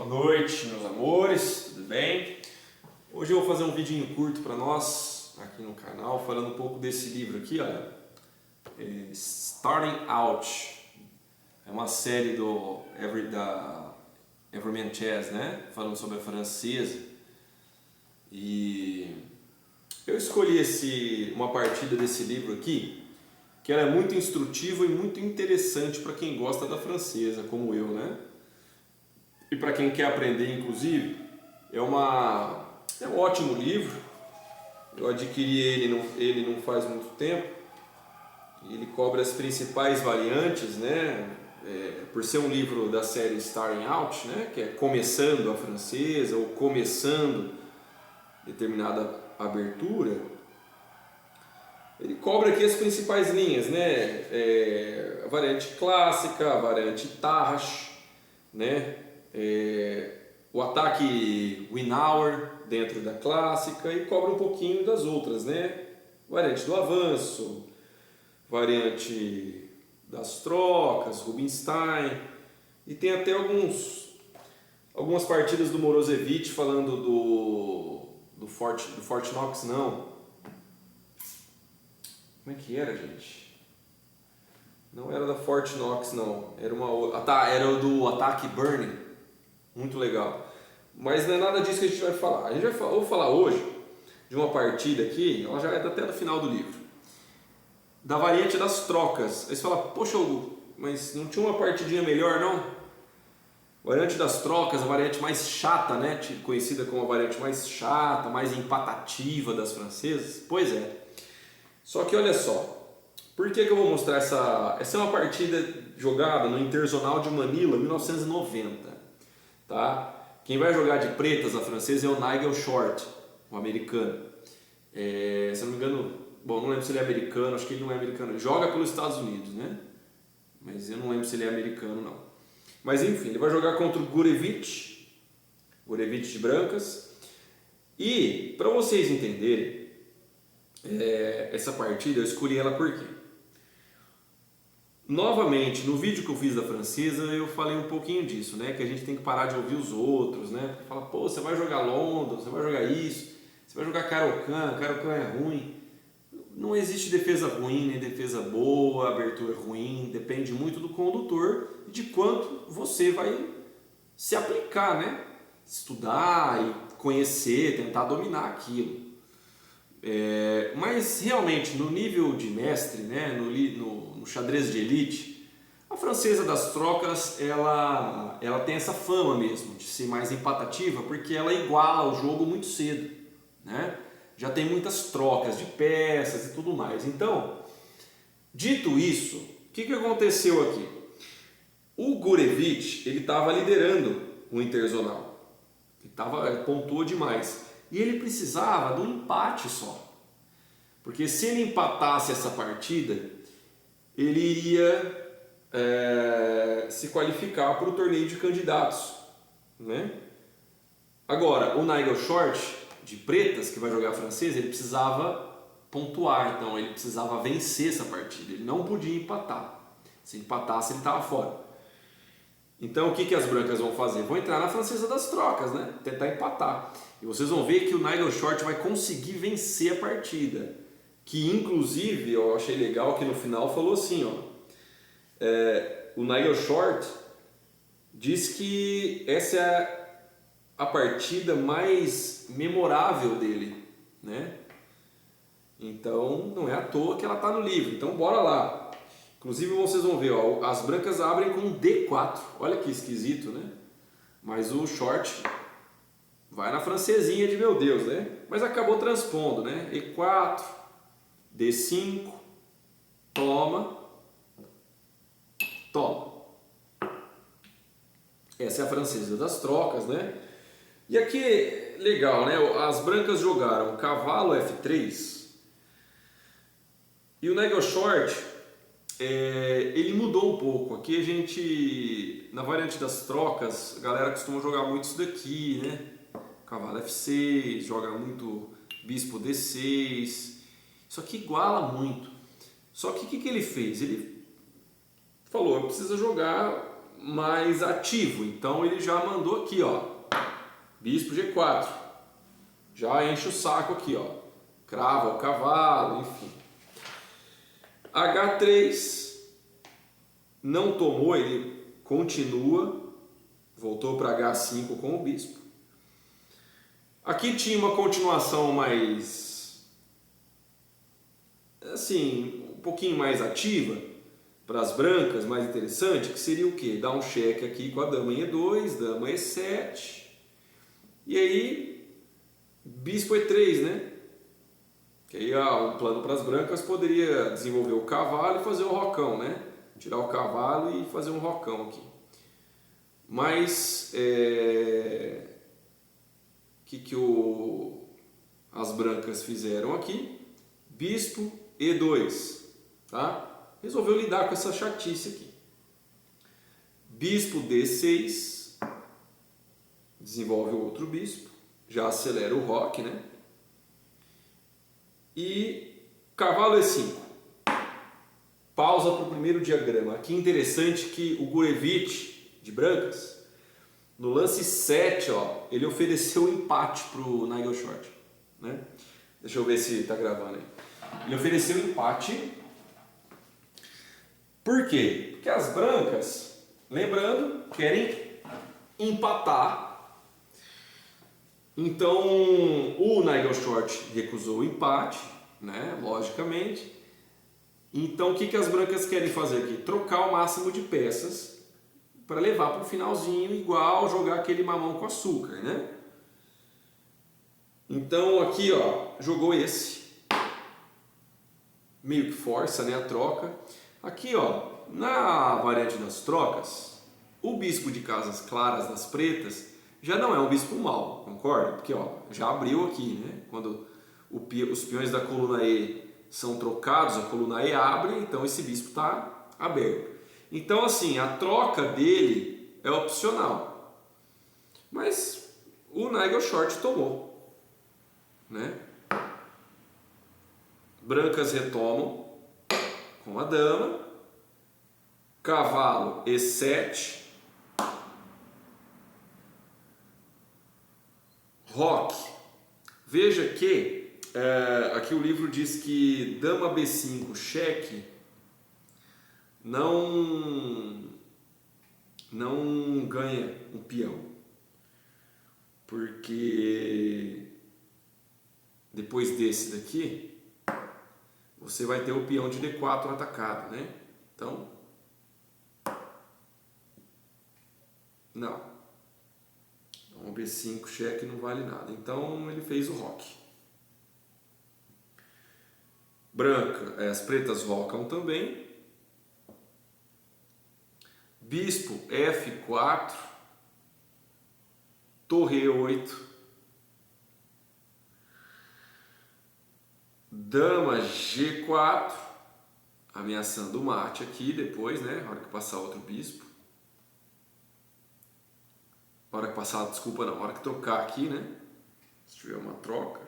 noite, meus amores, tudo bem? Hoje eu vou fazer um vidinho curto para nós aqui no canal, falando um pouco desse livro aqui, olha, Starting Out. É uma série da Everyman Chess, né? Falando sobre a francesa. E eu escolhi uma partida desse livro aqui, que ela é muito instrutiva e muito interessante para quem gosta da francesa, como eu, né? E para quem quer aprender, inclusive, é um ótimo livro. Eu adquiri ele não faz muito tempo. Ele cobre as principais variantes, né? Por ser um livro da série Starting Out, né? Que é começando a francesa ou começando determinada abertura. Ele cobre aqui as principais linhas, né? A variante clássica, a variante Tarrasch, né? O ataque Winauer dentro da clássica e cobre um pouquinho das outras, né? Variante do avanço, variante das trocas, Rubinstein, e tem até algumas partidas do Morozevich falando do Fort Knox, não. Como é que era, gente? Não era da Fort Knox, não. Era uma outra. Era do ataque Burning. Muito legal. Mas não é nada disso que a gente vai falar. Vou falar hoje de uma partida aqui, ela já é até do final do livro, da variante das trocas. Aí você fala, poxa Hugo, mas não tinha uma partidinha melhor não? Variante das trocas, a variante mais chata, né? Conhecida como a variante mais chata, mais empatativa das francesas. Pois é. Só que olha só, por que eu vou mostrar essa? Essa é uma partida jogada no Interzonal de Manila, 1990. Tá? Quem vai jogar de pretas a francesa é o Nigel Short, o americano. Se eu não me engano, bom, não lembro se ele é americano, acho que ele não é americano. Ele joga pelos Estados Unidos, né? Mas eu não lembro se ele é americano, não. Mas enfim, ele vai jogar contra o Gurevich de brancas. E, para vocês entenderem, essa partida eu escolhi ela por quê? Novamente, no vídeo que eu fiz da francesa, eu falei um pouquinho disso, né? Que a gente tem que parar de ouvir os outros, né? Porque fala, pô, você vai jogar London, você vai jogar isso, você vai jogar Caro-Kann é ruim. Não existe defesa ruim, nem defesa boa, abertura ruim, depende muito do condutor e de quanto você vai se aplicar, né? Estudar e conhecer, tentar dominar aquilo. Mas realmente no nível de mestre, né, no xadrez de elite, a francesa das trocas ela tem essa fama mesmo de ser mais empatativa, porque ela iguala o jogo muito cedo, né? Já tem muitas trocas de peças e tudo mais. Então, dito isso, o que aconteceu aqui? O Gurevich ele estava liderando o Interzonal, ele pontuou demais. E ele precisava de um empate só. Porque se ele empatasse essa partida, ele iria se qualificar para o torneio de candidatos, né? Agora, o Nigel Short, de pretas, que vai jogar francesa, ele precisava pontuar. Então, ele precisava vencer essa partida. Ele não podia empatar. Se empatasse, ele estava fora. Então o que as brancas vão fazer? Vão entrar na francesa das trocas, né? Tentar empatar. E vocês vão ver que o Nigel Short vai conseguir vencer a partida. Que inclusive, eu achei legal que no final falou assim, ó, o Nigel Short diz que essa é a partida mais memorável dele, né? Então não é à toa que ela está no livro. Então bora lá. Inclusive vocês vão ver, ó, as brancas abrem com um D4, olha que esquisito, né? Mas o Short vai na francesinha de meu Deus, né? Mas acabou transpondo, né? E4, D5, toma. Essa é a francesa das trocas, né? E aqui, legal, né? As brancas jogaram cavalo F3 e o Nigel Short... ele mudou um pouco. Aqui a gente, na variante das trocas, a galera costuma jogar muito isso daqui, né? Cavalo F6, joga muito bispo D6. Isso aqui iguala muito. Só que o que ele fez? Ele falou, precisa jogar mais ativo. Então ele já mandou aqui, ó, bispo G4. Já enche o saco aqui, ó. Crava o cavalo, enfim. H3 não tomou, ele continua, voltou para H5 com o bispo. Aqui tinha uma continuação mais, assim, um pouquinho mais ativa para as brancas, mais interessante, que seria o quê? Dar um cheque aqui com a dama em E2, dama E7, e aí bispo E3, né? Que aí um plano para as brancas poderia desenvolver o cavalo e fazer o rocão, né? Tirar o cavalo e fazer um rocão aqui. Mas as brancas fizeram aqui? Bispo E2, tá? Resolveu lidar com essa chatice aqui. Bispo D6, desenvolve o outro bispo, já acelera o roque, né? E cavalo E5. Pausa para o primeiro diagrama. Aqui interessante que o Gurevich, de brancas, no lance 7, ó, ele ofereceu um empate para o Nigel Short, né? Deixa eu ver se está gravando aí. Ele ofereceu um empate. Por quê? Porque as brancas, lembrando, querem empatar. Então o Nigel Short recusou o empate, né? Logicamente. Então o que as brancas querem fazer aqui? Trocar o máximo de peças para levar para o finalzinho igual jogar aquele mamão com açúcar, né? Então aqui, ó, jogou esse. Meio que força, né, a troca. Aqui, ó, na variante das trocas, o bispo de casas claras das pretas já não é um bispo mau, concorda? Porque, ó, já abriu aqui, né? Quando os peões da coluna E são trocados, a coluna E abre, então esse bispo está aberto. Então, assim, a troca dele é opcional. Mas o Nigel Short tomou, né? Brancas retomam com a dama. Cavalo E7. Roque. Veja que aqui o livro diz que dama B5 cheque não ganha um peão, porque depois desse daqui você vai ter o peão de D4 atacado, né? Então não, o B5 cheque não vale nada, então ele fez o roque. Branca, as pretas rocam também. Bispo F4, torre E8, dama G4, ameaçando o mate aqui depois, né? Na hora que passar outro bispo. Na hora que passar, desculpa não, na hora que trocar aqui, né? Se tiver uma troca.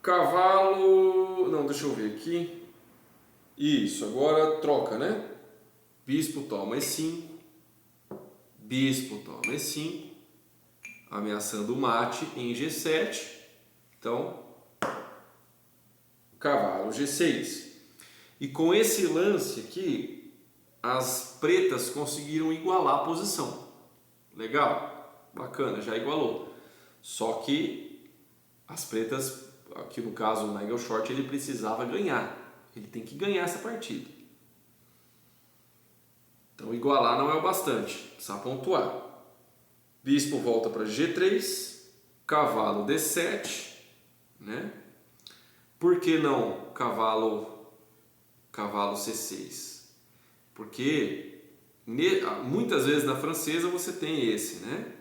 Cavalo, não, deixa eu ver aqui. Isso, agora troca, né? Bispo toma E5, bispo toma E5, ameaçando o mate em G7. Então, cavalo G6. E com esse lance aqui, as pretas conseguiram igualar a posição. Legal? Bacana, já igualou. Só que as pretas, aqui no caso o Nigel Short, ele precisava ganhar. Ele tem que ganhar essa partida. Então igualar não é o bastante, precisa pontuar. Bispo volta para G3, cavalo D7, né? Por que não cavalo C6? Porque muitas vezes na francesa você tem esse, né?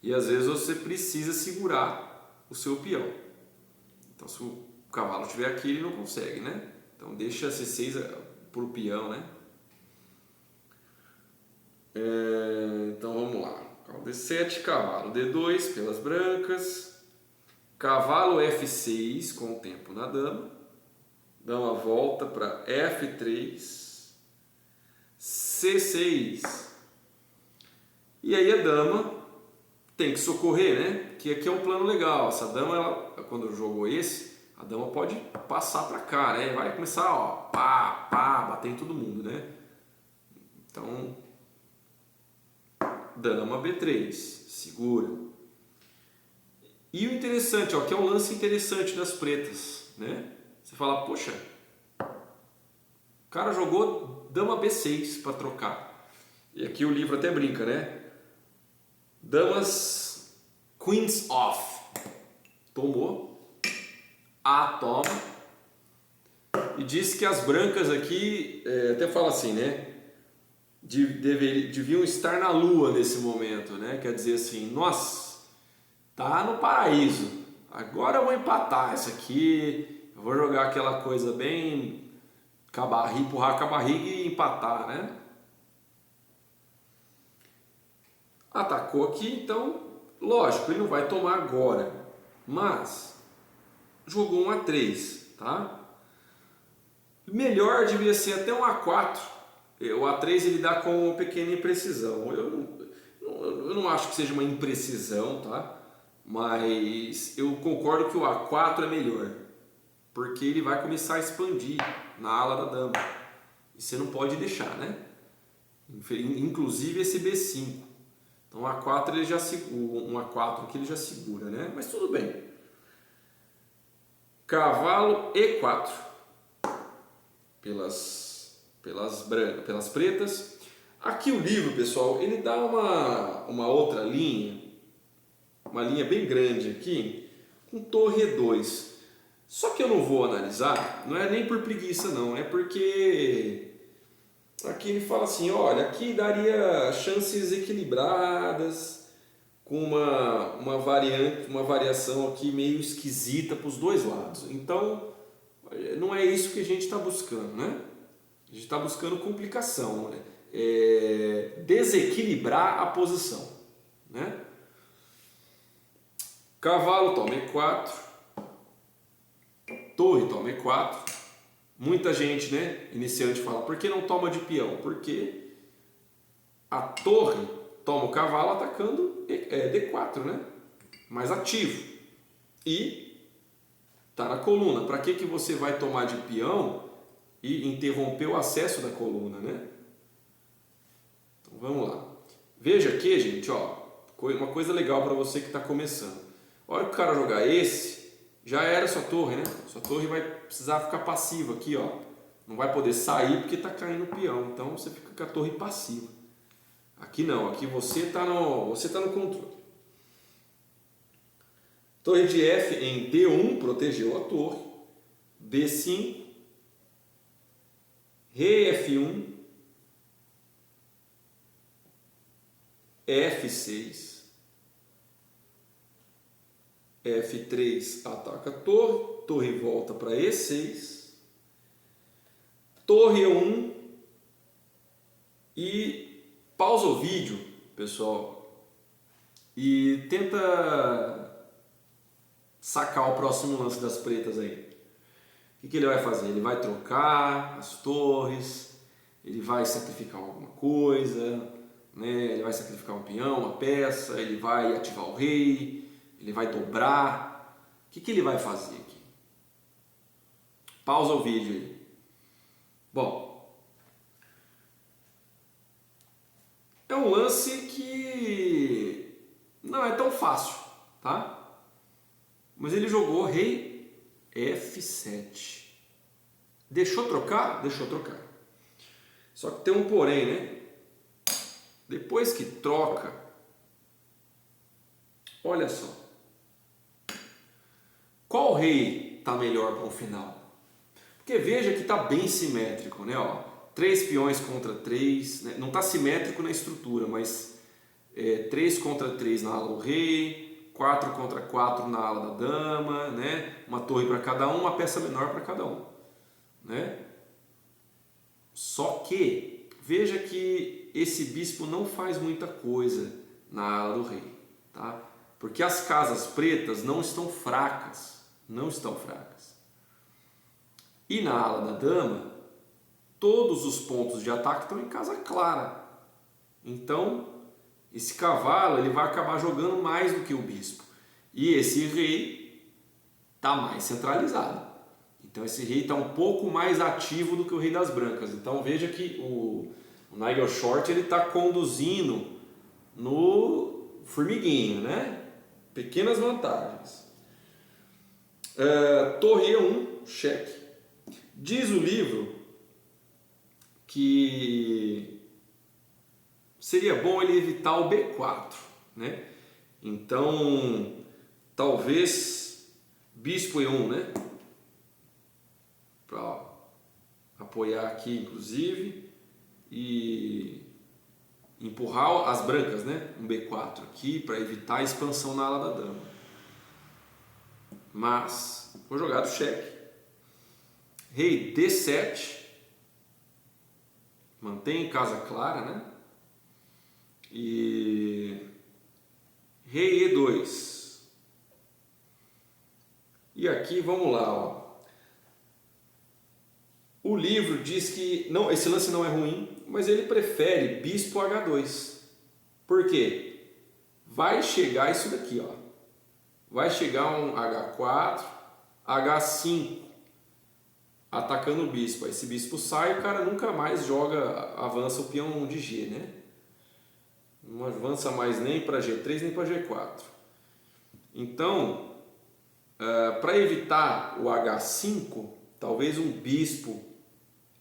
E às vezes você precisa segurar o seu peão. Então se o cavalo estiver aqui ele não consegue, né? Então deixa C6 para o peão, né? Então vamos lá. Cavalo D7, cavalo D2 pelas brancas. Cavalo F6 com o tempo na dama. Dama volta para F3. C6. E aí a dama tem que socorrer, né? Que aqui é um plano legal. Essa dama, ela, quando jogou esse, a dama pode passar para cá, né? Vai começar, ó, pá, pá, bater em todo mundo, né? Então, dama B3, segura. E o interessante, ó, que é um lance interessante das pretas, né? Você fala, poxa, o cara jogou dama B6 para trocar. E aqui o livro até brinca, né? Damas Queens off. Tomou. A toma. E diz que as brancas aqui, até fala assim, né? Deviam estar na lua nesse momento, né? Quer dizer assim, nossa, tá no paraíso. Agora eu vou empatar isso aqui. Eu vou jogar aquela coisa bem empurrar com a barriga e empatar, né? Atacou aqui, então, lógico, ele não vai tomar agora, mas jogou um A3, tá? Melhor devia ser até um A4. O A3 ele dá com uma pequena imprecisão. Eu não acho que seja uma imprecisão, tá? Mas eu concordo que o A4 é melhor, porque ele vai começar a expandir na ala da dama. E você não pode deixar, né? Inclusive esse B5. Então A4 ele já segura, um A4 que ele já segura, né? Mas tudo bem. Cavalo E4 pelas pretas. Aqui o livro, pessoal, ele dá uma outra linha, uma linha bem grande aqui, com torre E2. Só que eu não vou analisar, não é nem por preguiça não, é porque aqui ele fala assim, olha, aqui daria chances equilibradas, com uma variação aqui meio esquisita para os dois lados. Então, não é isso que a gente está buscando, né? A gente está buscando complicação, né? Desequilibrar a posição, né? Cavalo toma E4, torre toma E4. Muita gente, né, iniciante fala, por que não toma de peão? Porque a torre toma o cavalo atacando D4, né? Mais ativo. E tá na coluna. Para que você vai tomar de peão e interromper o acesso da coluna, né? Então vamos lá. Veja aqui, gente, ó, uma coisa legal para você que está começando. A hora que o cara jogar esse, já era sua torre, né? Sua torre vai precisar ficar passiva aqui, ó. Não vai poder sair porque está caindo o peão. Então você fica com a torre passiva. Aqui não, aqui você está no controle. Torre de F em D1 protegeu a torre. D5, Rei F1, F6, F3 ataca a torre, torre volta para E6, torre E1 e pausa o vídeo, pessoal, e tenta sacar o próximo lance das pretas aí. O que ele vai fazer? Ele vai trocar as torres, ele vai sacrificar alguma coisa, né? Ele vai sacrificar um peão, uma peça, ele vai ativar o rei, ele vai dobrar. O que ele vai fazer aqui? Pausa o vídeo aí. Bom, é um lance que não é tão fácil, tá? Mas ele jogou rei F7. Deixou trocar? Deixou trocar. Só que tem um porém, né? Depois que troca, olha só. Qual rei está melhor para o final? Porque veja que está bem simétrico, né? Ó, 3 peões contra 3, né? Não está simétrico na estrutura, mas 3 contra 3 na ala do rei, 4 contra 4 na ala da dama, né? Uma torre para cada um, uma peça menor para cada um, né? Só que veja que esse bispo não faz muita coisa na ala do rei, tá? Porque as casas pretas não estão fracas, não estão fracas. E na ala da dama, todos os pontos de ataque estão em casa clara. Então, esse cavalo ele vai acabar jogando mais do que o bispo. E esse rei está mais centralizado. Então, esse rei está um pouco mais ativo do que o rei das brancas. Então, veja que o Nigel Short está conduzindo no formiguinho, né? Pequenas vantagens. Torre E1, cheque. Diz o livro que seria bom ele evitar o B4, né? Então, talvez bispo E1, né? Para apoiar aqui, inclusive, e empurrar as brancas, né? Um B4 aqui para evitar a expansão na ala da dama. Mas foi jogado cheque. Rei D7, mantém casa clara, né? E rei E2. E aqui vamos lá, ó. O livro diz que não, esse lance não é ruim, mas ele prefere bispo H2. Por quê? Vai chegar isso daqui, ó. Vai chegar um H4, H5, atacando o bispo. Esse bispo sai, o cara nunca mais avança o peão de G, né? Não avança mais nem para G3 nem para G4. Então, para evitar o H5, talvez um bispo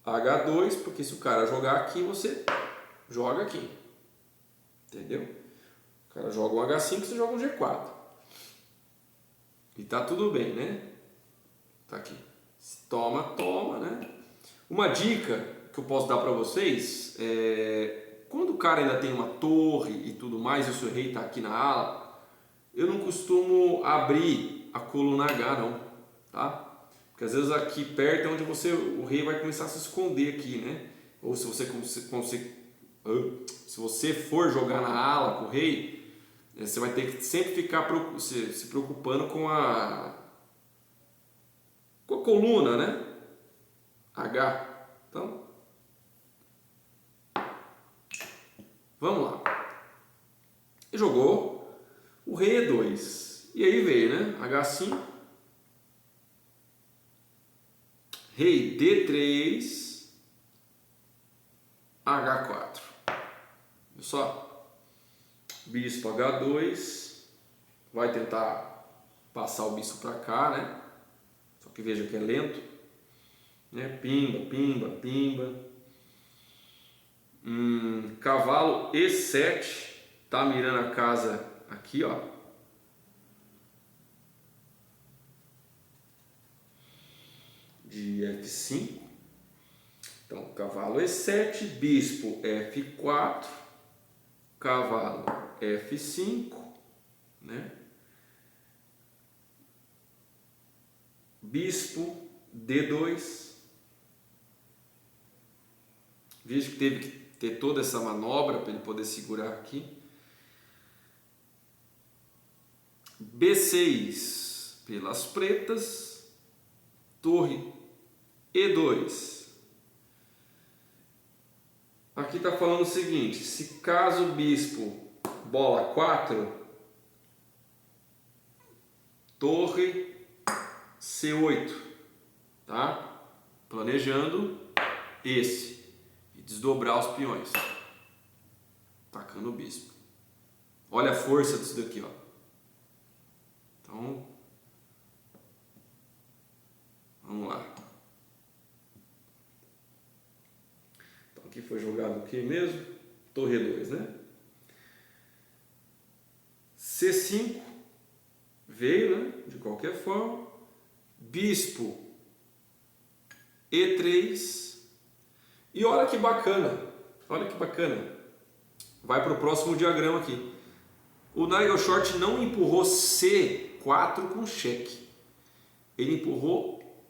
H2, porque se o cara jogar aqui, você joga aqui. Entendeu? O cara joga um H5, você joga um G4. E tá tudo bem, né? Tá aqui. Toma, toma, né? Uma dica que eu posso dar para vocês é... Quando o cara ainda tem uma torre e tudo mais, e o seu rei está aqui na ala, eu não costumo abrir a coluna H, não, tá? Porque às vezes aqui perto é onde o rei vai começar a se esconder aqui, né? Ou se você for jogar na ala com o rei, você vai ter que sempre ficar se preocupando com a coluna, né? H. Então, vamos lá. E jogou o rei E2. E aí veio, né? H5. Rei D3. H4. Viu só? Bispo H2. Vai tentar passar o bispo para cá, né? Só que veja que é lento. Né? Pimba, pimba, pimba. Cavalo E7. Tá mirando a casa aqui, ó. De F5. Então, cavalo E7, bispo F4, cavalo F5, né? Bispo D2. Veja que teve que ter toda essa manobra para ele poder segurar aqui. B6 pelas pretas, torre E2. Aqui está falando o seguinte: se caso o bispo bola 4, torre C8, tá? Planejando esse e desdobrar os peões, atacando o bispo. Olha a força disso daqui, ó. Então, vamos lá. Então aqui foi jogado o que mesmo? Torre 2, né? C5 veio, né? De qualquer forma. Bispo E3. E olha que bacana. Olha que bacana. Vai para o próximo diagrama aqui. O Nigel Short não empurrou C4 com cheque. Ele empurrou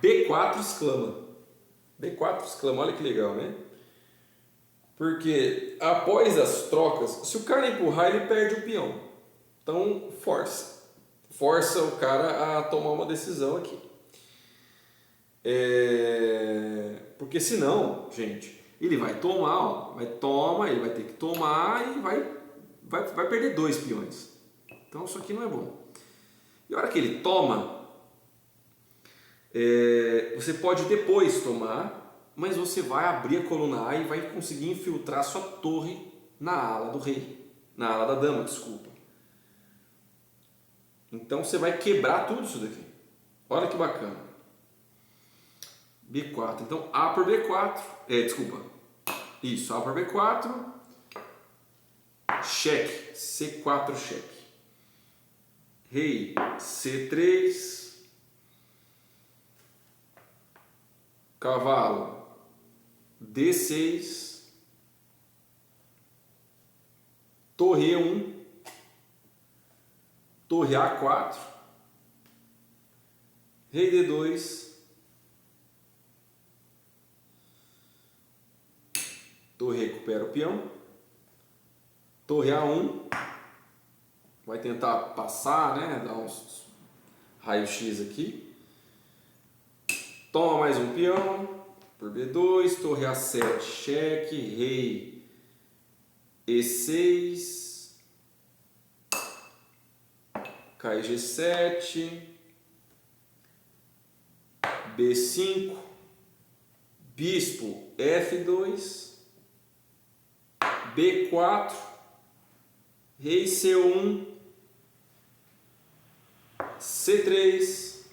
B4 exclama. B4 exclama, olha que legal, né? Porque após as trocas, se o cara empurrar, ele perde o peão. Então força. Força o cara a tomar uma decisão aqui. Porque senão, gente, ele vai tomar, ó, ele vai ter que tomar e vai perder 2 peões. Então isso aqui não é bom. E a hora que ele toma, você pode depois tomar, mas você vai abrir a coluna A e vai conseguir infiltrar sua torre na ala do rei, na ala da dama, desculpa. Então você vai quebrar tudo isso daqui. Olha que bacana. B4. Então A por B4. Desculpa. Isso, A por B4. Cheque. C4 cheque. Rei C3. Cavalo D6. Torre E1. Torre A4. Rei D2. Torre recupera o peão. Torre A1. Vai tentar passar, né? Dar uns raio-x aqui. Toma mais um peão. Por B2. Torre A7. Cheque. Rei E6. Cai G7. B5. Bispo F2. B4, Rei C1, C3,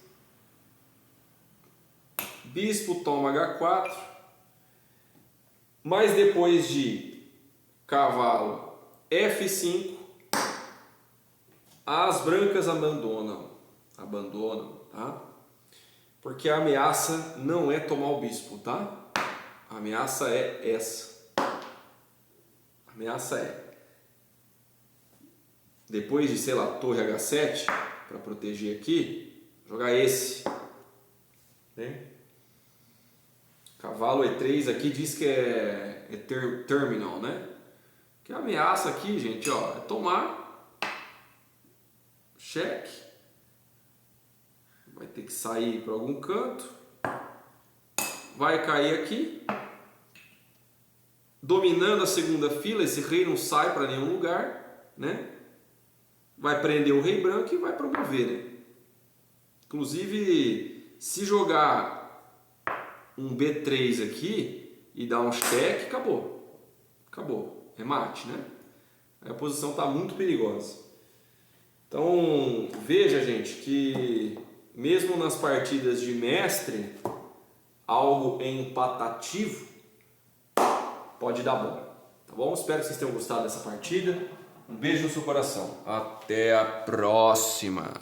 Bispo toma H4, mas depois de Cavalo F5, as brancas abandonam, tá? Porque a ameaça não é tomar o bispo, tá? A ameaça é essa. A ameaça é, depois de, sei lá, torre H7, para proteger aqui, jogar esse. Né? Cavalo E3 aqui diz que é terminal, né? Que a ameaça aqui, gente, ó, é tomar, cheque, vai ter que sair para algum canto, vai cair aqui. Dominando a segunda fila, esse rei não sai para nenhum lugar, né? Vai prender o rei branco e vai promover, né? Inclusive, se jogar um B3 aqui e dar um cheque, acabou. Acabou. Remate, né? Aí a posição está muito perigosa. Então, veja, gente, que mesmo nas partidas de mestre, algo empatativo pode dar bom, tá bom? Espero que vocês tenham gostado dessa partida. Um beijo no seu coração. Até a próxima!